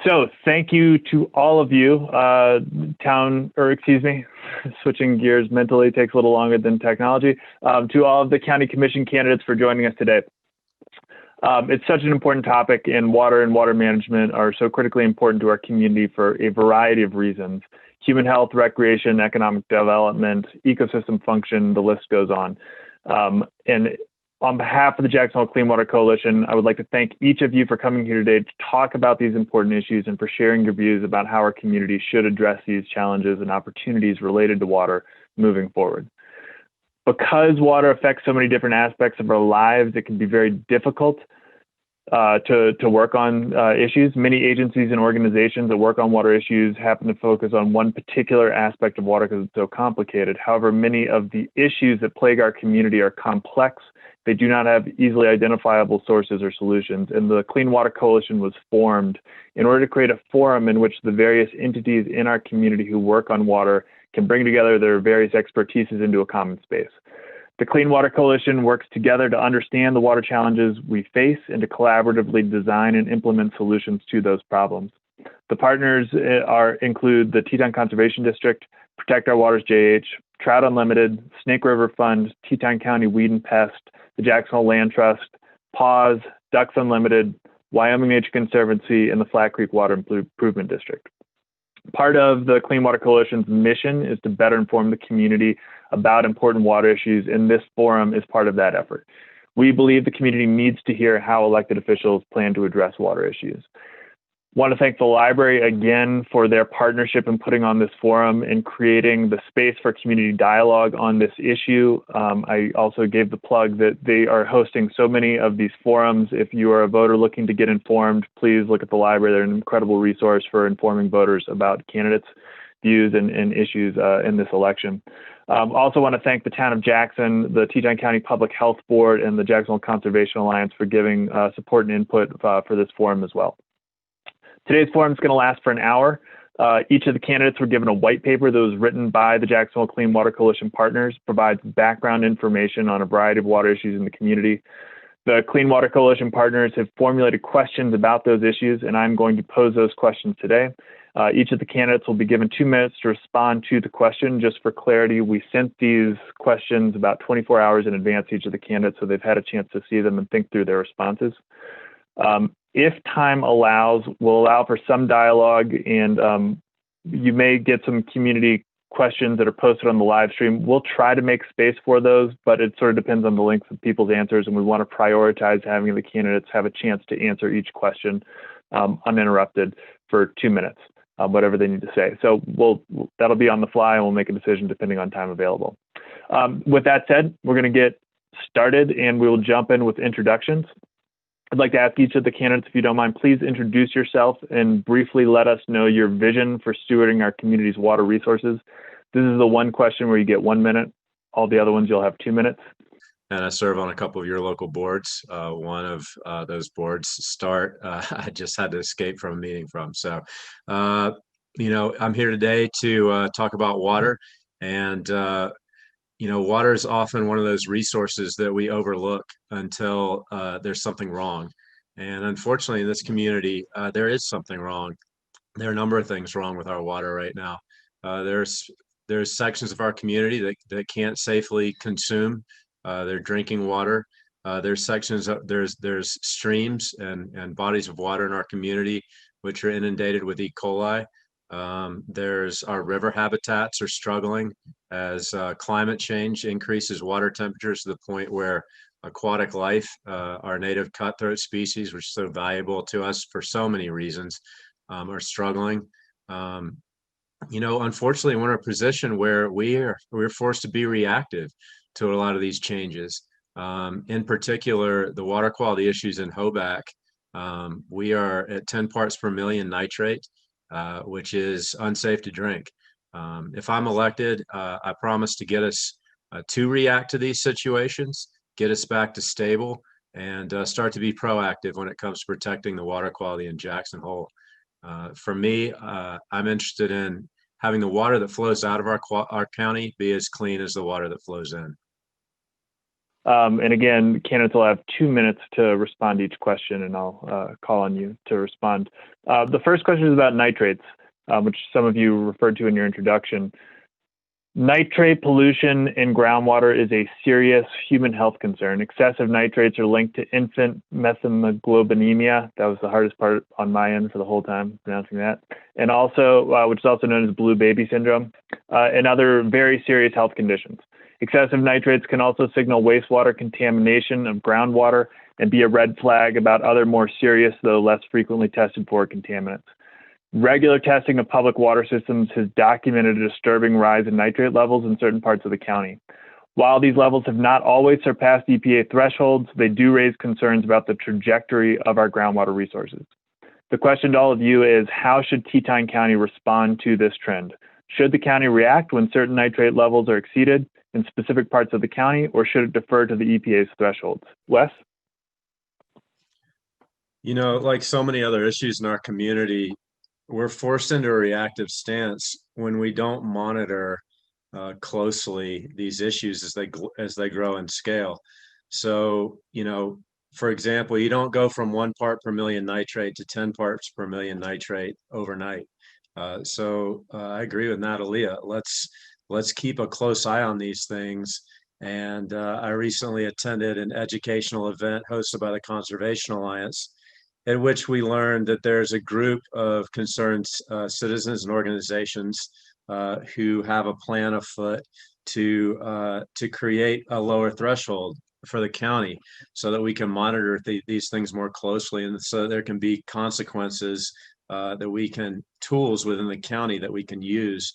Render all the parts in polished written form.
So thank you to all of you, switching gears mentally takes a little longer than technology, to all of the county commission candidates for joining us today. It's such an important topic, and water management are so critically important to our community for a variety of reasons. Human health, recreation, economic development, ecosystem function, the list goes on. And on behalf of the Jackson Hole Clean Water Coalition, I would like to thank each of you for coming here today to talk about these important issues and for sharing your views about how our community should address these challenges and opportunities related to water moving forward. Because water affects so many different aspects of our lives, it can be very difficult to work on issues. Many agencies and organizations that work on water issues happen to focus on one particular aspect of water because it's so complicated. However, many of the issues that plague our community are complex. They do not have easily identifiable sources or solutions. And the Clean Water Coalition was formed in order to create a forum in which the various entities in our community who work on water can bring together their various expertises into a common space. The Clean Water Coalition works together to understand the water challenges we face and to collaboratively design and implement solutions to those problems. The partners include the Teton Conservation District, Protect Our Waters JH, Trout Unlimited, Snake River Fund, Teton County Weed and Pest, the Jackson Hole Land Trust, PAWS, Ducks Unlimited, Wyoming Nature Conservancy, and the Flat Creek Water Improvement District. Part of the Clean Water Coalition's mission is to better inform the community about important water issues, and this forum is part of that effort. We believe the community needs to hear how elected officials plan to address water issues. I want to thank the library again for their partnership in putting on this forum and creating the space for community dialogue on this issue. I also gave the plug that they are hosting so many of these forums. If you are a voter looking to get informed, please look at the library. They're an incredible resource for informing voters about candidates' views and issues in this election. Also want to thank the town of Jackson, the Teton County Public Health Board, and the Jackson Hole Conservation Alliance for giving support and input for this forum as well. Today's forum is going to last for an hour. Each of the candidates were given a white paper that was written by the Jackson Hole Clean Water Coalition partners, provides background information on a variety of water issues in the community. The Clean Water Coalition partners have formulated questions about those issues, and I'm going to pose those questions today. Each of the candidates will be given 2 minutes to respond to the question. Just for clarity, we sent these questions about 24 hours in advance to each of the candidates, so they've had a chance to see them and think through their responses. If time allows, we'll allow for some dialogue, and you may get some community questions that are posted on the live stream. We'll try to make space for those, but it sort of depends on the length of people's answers, and we want to prioritize having the candidates have a chance to answer each question uninterrupted for 2 minutes, whatever they need to say. So that'll be on the fly, and we'll make a decision depending on time available. With that said, we're going to get started, and we will jump in with introductions. I'd like to ask each of the candidates, if you don't mind, please introduce yourself and briefly let us know your vision for stewarding our community's water resources. This is the one question where you get 1 minute. All the other ones, you'll have 2 minutes. And I serve on a couple of your local boards. One of those boards, I just had to escape from a meeting from. So, I'm here today to talk about water. And water is often one of those resources that we overlook until there's something wrong. And unfortunately, in this community, there is something wrong. There are a number of things wrong with our water right now. There's sections of our community that can't safely consume their drinking water. There's streams and bodies of water in our community which are inundated with E. coli. There's our river habitats are struggling as climate change increases water temperatures to the point where aquatic life, our native cutthroat species, which is so valuable to us for so many reasons, are struggling. Unfortunately, we're in a position where we're forced to be reactive to a lot of these changes. In particular, the water quality issues in Hoback. We are at 10 parts per million nitrate, which is unsafe to drink. If I'm elected, I promise to get us to react to these situations, get us back to stable, and start to be proactive when it comes to protecting the water quality in Jackson Hole. For me, I'm interested in having the water that flows out of our county be as clean as the water that flows in. And again, candidates will have 2 minutes to respond to each question, and I'll call on you to respond. The first question is about nitrates, which some of you referred to in your introduction. Nitrate pollution in groundwater is a serious human health concern. Excessive nitrates are linked to infant methemoglobinemia. That was the hardest part on my end for the whole time pronouncing that. And also, which is also known as blue baby syndrome, and other very serious health conditions. Excessive nitrates can also signal wastewater contamination of groundwater and be a red flag about other more serious, though less frequently tested for contaminants. Regular testing of public water systems has documented a disturbing rise in nitrate levels in certain parts of the county. While these levels have not always surpassed EPA thresholds, they do raise concerns about the trajectory of our groundwater resources. The question to all of you is, how should Teton County respond to this trend? Should the county react when certain nitrate levels are exceeded in specific parts of the county, or should it defer to the EPA's thresholds? Wes? You know, like so many other issues in our community, we're forced into a reactive stance when we don't monitor closely these issues as they grow in scale. So, you know, for example, you don't go from 1 part per million nitrate to 10 parts per million nitrate overnight. I agree with Natalia. Let's keep a close eye on these things. And I recently attended an educational event hosted by the Conservation Alliance, in which we learned that there's a group of concerned citizens and organizations who have a plan afoot to create a lower threshold for the county so that we can monitor these things more closely, and so there can be consequences tools within the county that we can use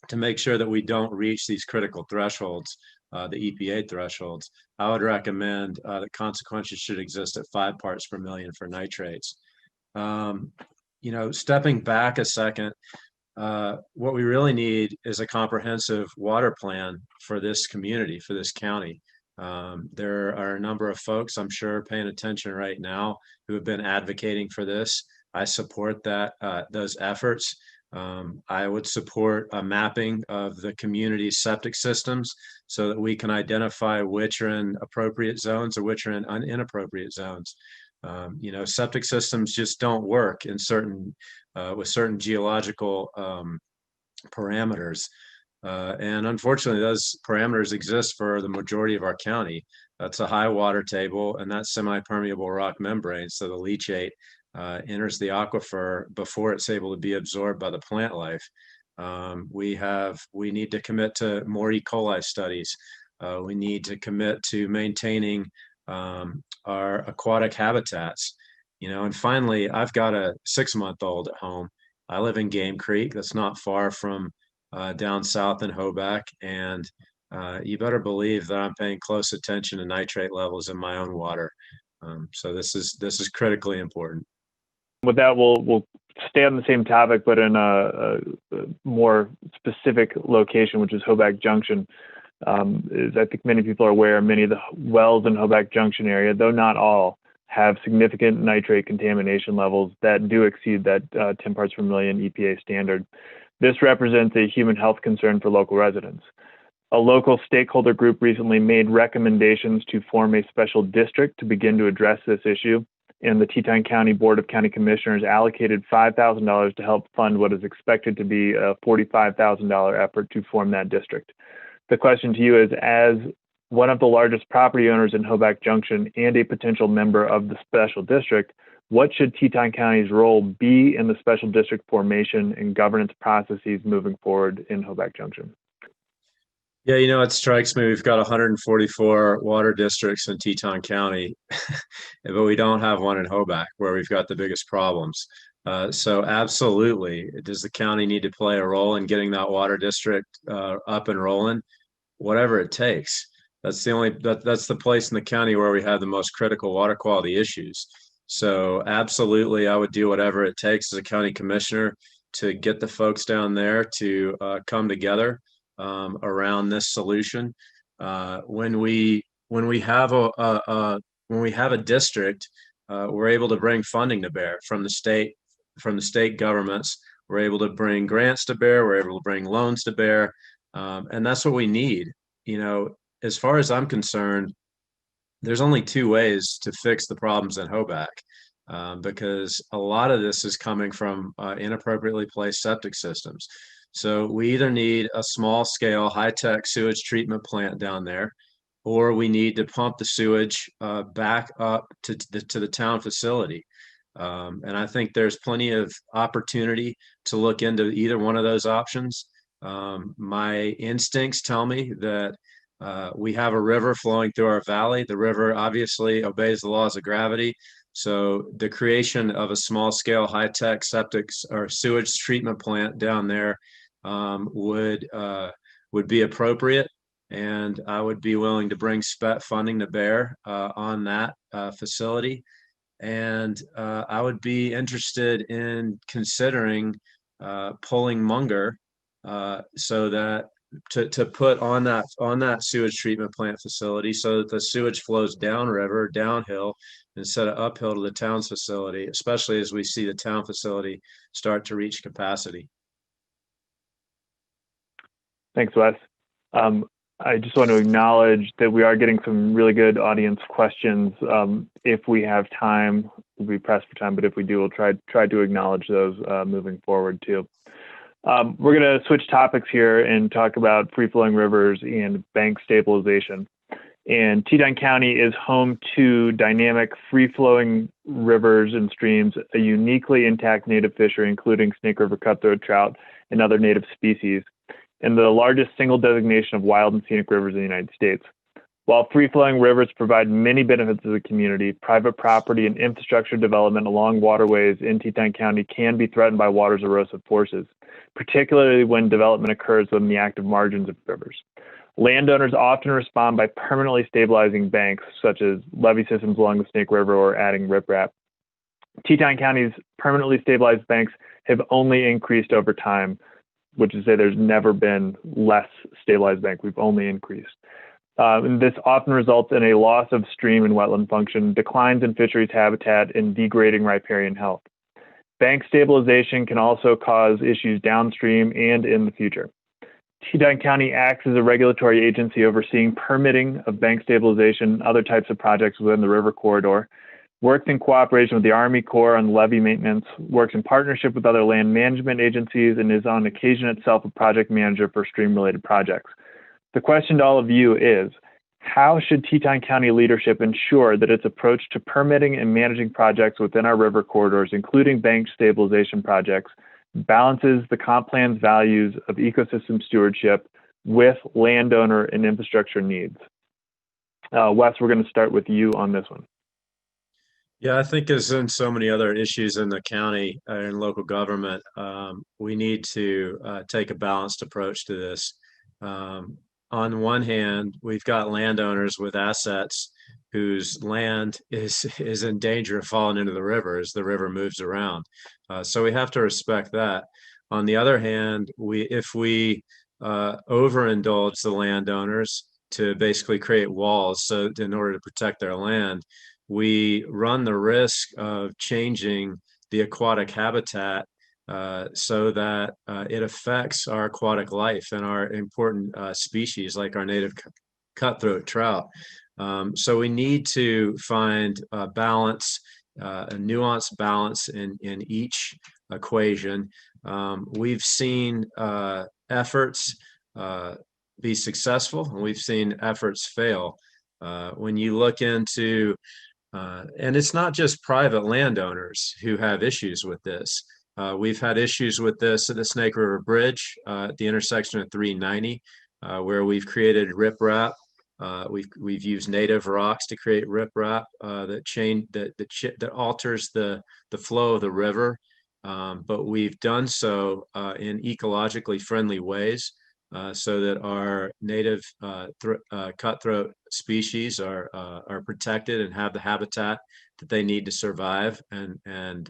to make sure that we don't reach these critical thresholds, the EPA thresholds. I would recommend that consequences should exist at 5 parts per million for nitrates. You know, stepping back a second, what we really need is a comprehensive water plan for this community, for this county. There are a number of folks, I'm sure, paying attention right now who have been advocating for this. I support those efforts. I would support a mapping of the community's septic systems so that we can identify which are in appropriate zones or which are in inappropriate zones. You know, septic systems just don't work in with certain geological parameters. And unfortunately, those parameters exist for the majority of our county. That's a high water table, and that's semi-permeable rock membrane. So the leachate enters the aquifer before it's able to be absorbed by the plant life. We need to commit to more E. coli studies. We need to commit to maintaining our aquatic habitats. You know, and finally, I've got a 6-month-old at home. I live in Game Creek. That's not far from down south in Hoback, and you better believe that I'm paying close attention to nitrate levels in my own water. So this is critically important. With that, we'll stay on the same topic, but in a more specific location, which is Hoback Junction. As I think many people are aware, many of the wells in Hoback Junction area, though not all, have significant nitrate contamination levels that do exceed that 10 parts per million EPA standard. This represents a human health concern for local residents. A local stakeholder group recently made recommendations to form a special district to begin to address this issue, and the Teton County Board of County Commissioners allocated $5,000 to help fund what is expected to be a $45,000 effort to form that district. The question to you is, as one of the largest property owners in Hoback Junction and a potential member of the special district, what should Teton County's role be in the special district formation and governance processes moving forward in Hoback Junction? Yeah, you know, it strikes me we've got 144 water districts in Teton County, but we don't have one in Hoback, where we've got the biggest problems. So absolutely, does the county need to play a role in getting that water district up and rolling? Whatever it takes. That's the place in the county where we have the most critical water quality issues. So absolutely, I would do whatever it takes as a county commissioner to get the folks down there to come together around this solution. When we have a district, we're able to bring funding to bear from the state governments. We're able to bring grants to bear. We're able to bring loans to bear, and that's what we need. You know, as far as I'm concerned, there's only two ways to fix the problems in Hoback, because a lot of this is coming from inappropriately placed septic systems. So we either need a small scale, high tech sewage treatment plant down there, or we need to pump the sewage back up to the town facility. And I think there's plenty of opportunity to look into either one of those options. My instincts tell me that we have a river flowing through our valley. The river obviously obeys the laws of gravity. So the creation of a small scale, high tech septic or sewage treatment plant down there would be appropriate. And I would be willing to bring SPET funding to bear on that facility. And I would be interested in considering pulling Munger so that to put on that sewage treatment plant facility so that the sewage flows downriver, downhill, instead of uphill to the town's facility, especially as we see the town facility start to reach capacity. Thanks, Wes. I just want to acknowledge that we are getting some really good audience questions. If we have time, we'll be pressed for time, but if we do, we'll try to acknowledge those moving forward too. We're going to switch topics here and talk about free-flowing rivers and bank stabilization. And Teton County is home to dynamic free-flowing rivers and streams, a uniquely intact native fishery, including Snake River cutthroat trout and other native species, and the largest single designation of wild and scenic rivers in the United States. While free-flowing rivers provide many benefits to the community, private property and infrastructure development along waterways in Teton County can be threatened by water's erosive forces, particularly when development occurs within the active margins of rivers. Landowners often respond by permanently stabilizing banks, such as levee systems along the Snake River or adding riprap. Teton County's permanently stabilized banks have only increased over time, which is to say there's never been less stabilized bank. We've only increased. And this often results in a loss of stream and wetland function, declines in fisheries habitat, and degrading riparian health. Bank stabilization can also cause issues downstream and in the future. Teton County acts as a regulatory agency overseeing permitting of bank stabilization and other types of projects within the river corridor, works in cooperation with the Army Corps on levee maintenance, works in partnership with other land management agencies, and is on occasion itself a project manager for stream-related projects. The question to all of you is, how should Teton County leadership ensure that its approach to permitting and managing projects within our river corridors, including bank stabilization projects, balances the comp plan's values of ecosystem stewardship with landowner and infrastructure needs? Wes, we're going to start with you on this one. Yeah, I think as in so many other issues in the county and local government, we need to take a balanced approach to this. On one hand, we've got landowners with assets whose land is in danger of falling into the river as the river moves around. So we have to respect that. On the other hand, if we overindulge the landowners to basically create walls so in order to protect their land, we run the risk of changing the aquatic habitat so that it affects our aquatic life and our important species like our native cutthroat trout. So we need to find a balance, a nuanced balance in each equation. We've seen efforts be successful, and we've seen efforts fail. When you look into and it's not just private landowners who have issues with this. We've had issues with this at the Snake River Bridge at the intersection of 390, where we've created riprap. We've used native rocks to create riprap that alters the flow of the river, but we've done so in ecologically friendly ways. So that our native cutthroat species are protected and have the habitat that they need to survive. And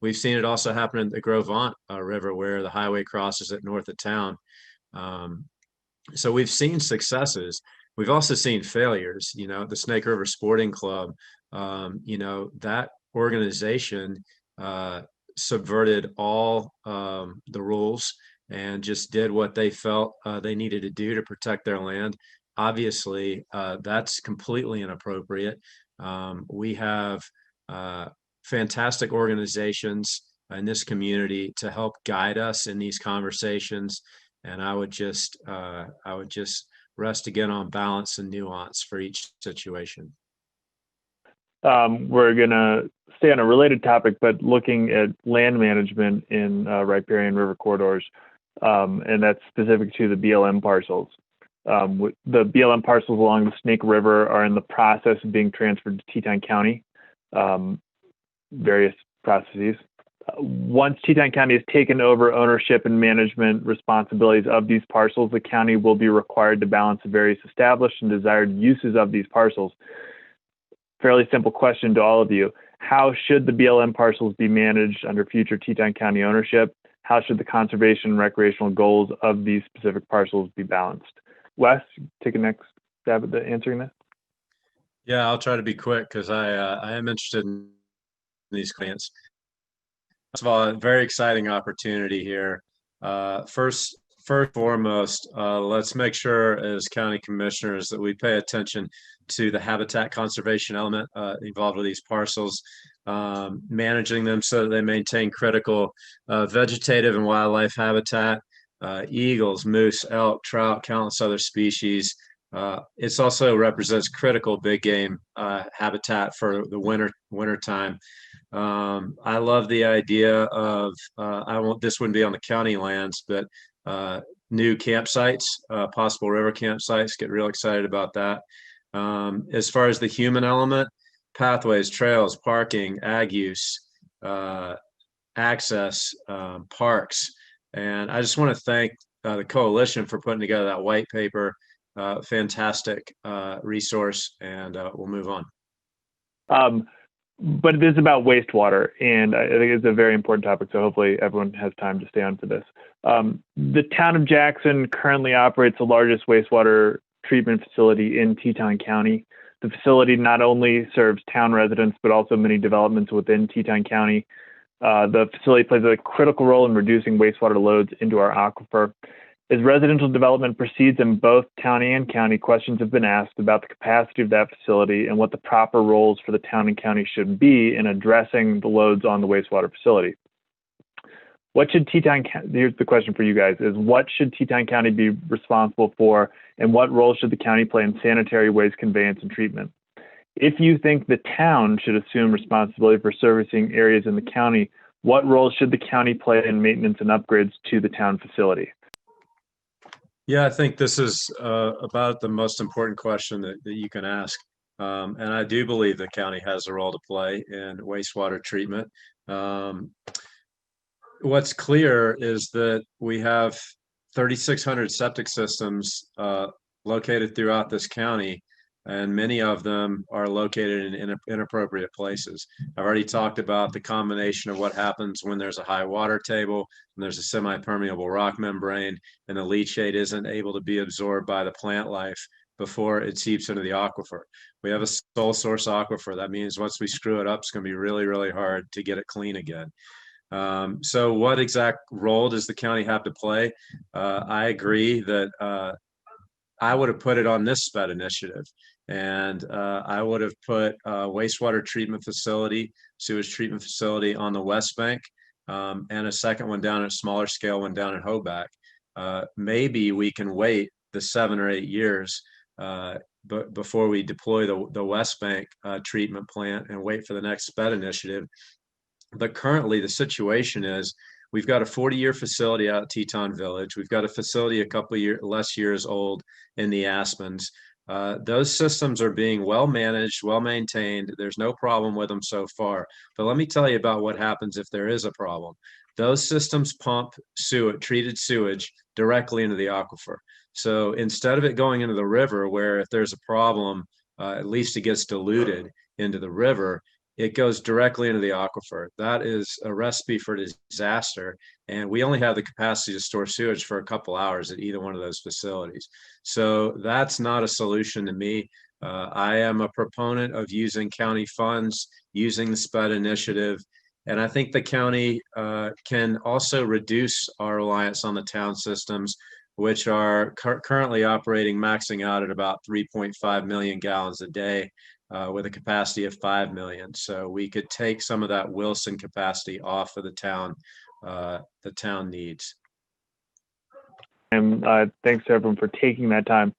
we've seen it also happen in the Gros Ventre River, where the highway crosses it north of town. So we've seen successes. We've also seen failures. You know, the Snake River Sporting Club, that organization subverted all the rules and just did what they felt they needed to do to protect their land. obviously, that's completely inappropriate. We have fantastic organizations in this community to help guide us in these conversations, and I would just rest again on balance and nuance for each situation. We're going to stay on a related topic, but looking at land management in riparian river corridors, and that's specific to the BLM parcels. The BLM parcels along the Snake River are in the process of being transferred to Teton County, various processes. Once Teton County has taken over ownership and management responsibilities of these parcels, the county will be required to balance the various established and desired uses of these parcels. Fairly simple question to all of you. How should the BLM parcels be managed under future Teton County ownership? How should the conservation and recreational goals of these specific parcels be balanced? Wes, take a next stab at answering this. Yeah, I'll try to be quick because I am interested in these clients. First of all, a very exciting opportunity here. First and foremost, let's make sure as county commissioners that we pay attention to the habitat conservation element involved with these parcels, managing them so that they maintain critical vegetative and wildlife habitat, eagles, moose, elk, trout, countless other species. It also represents critical big game habitat for the winter time. I love the idea of this wouldn't be on the county lands, but new campsites, possible river campsites. Get real excited about that. As far as the human element, pathways, trails, parking, ag use, access, parks. And I just want to thank the coalition for putting together that white paper. Fantastic resource, and we'll move on. But it is about wastewater, and I think it's a very important topic, so hopefully everyone has time to stay on for this. The town of Jackson currently operates the largest wastewater treatment facility in Teton County. The facility not only serves town residents, but also many developments within Teton County. The facility plays a critical role in reducing wastewater loads into our aquifer. As residential development proceeds in both town and county, questions have been asked about the capacity of that facility and what the proper roles for the town and county should be in addressing the loads on the wastewater facility. Here's the question for you guys, is what should Teton County be responsible for, and what role should the county play in sanitary waste conveyance and treatment? If you think the town should assume responsibility for servicing areas in the county, what role should the county play in maintenance and upgrades to the town facility? Yeah, I think this is about the most important question that you can ask. And I do believe the county has a role to play in wastewater treatment. What's clear is that we have 3,600 septic systems located throughout this county, and many of them are located in inappropriate places. I've already talked about the combination of what happens when there's a high water table, and there's a semi-permeable rock membrane, and the leachate isn't able to be absorbed by the plant life before it seeps into the aquifer. We have a sole source aquifer. That means once we screw it up, it's going to be really, really hard to get it clean again. So what exact role does the county have to play? I agree that I would have put it on this SPED initiative, and I would have put a wastewater treatment facility, sewage treatment facility on the West Bank, and a second one down at a smaller scale one down in Hoback. Maybe we can wait the 7 or 8 years before we deploy the West Bank treatment plant and wait for the next SPED initiative. But currently the situation is we've got a 40-year facility out at Teton Village. We've got a facility a couple of less years old in the Aspens. Those systems are being well managed, well maintained. There's no problem with them so far. But let me tell you about what happens if there is a problem. Those systems pump treated sewage directly into the aquifer. So instead of it going into the river, where if there's a problem, at least it gets diluted into the river, it goes directly into the aquifer. That is a recipe for disaster. And we only have the capacity to store sewage for a couple hours at either one of those facilities. So that's not a solution to me. I am a proponent of using county funds, using the SPED initiative. And I think the county can also reduce our reliance on the town systems which are currently operating, maxing out at about 3.5 million gallons a day with a capacity of 5 million. So we could take some of that Wilson capacity off of the town needs. And thanks to everyone for taking that time.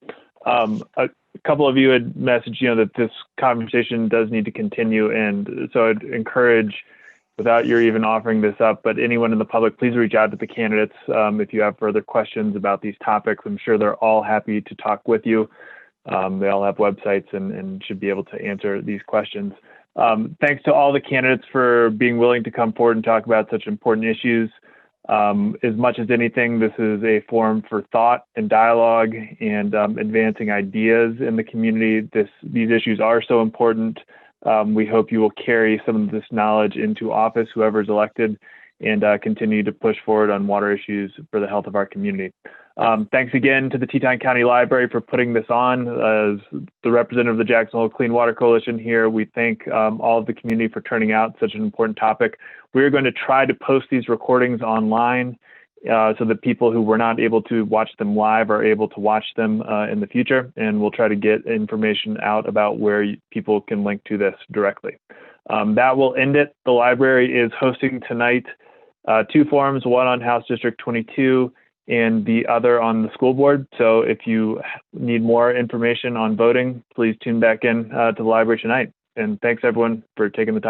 A couple of you had messaged, that this conversation does need to continue. And so I'd encourage, without your even offering this up, but anyone in the public, please reach out to the candidates if you have further questions about these topics. I'm sure they're all happy to talk with you. They all have websites and should be able to answer these questions. Thanks to all the candidates for being willing to come forward and talk about such important issues. As much as anything, this is a forum for thought and dialogue and advancing ideas in the community. These issues are so important. We hope you will carry some of this knowledge into office, whoever's elected, and continue to push forward on water issues for the health of our community. Thanks again to the Teton County Library for putting this on. As the representative of the Jackson Hole Clean Water Coalition here, we thank all of the community for turning out such an important topic. We're going to try to post these recordings online so that people who were not able to watch them live are able to watch them in the future. And we'll try to get information out about where people can link to this directly. That will end it. The library is hosting tonight 2 forums, one on House District 22 and the other on the school board. So if you need more information on voting, please tune back in to the library tonight. And thanks everyone for taking the time.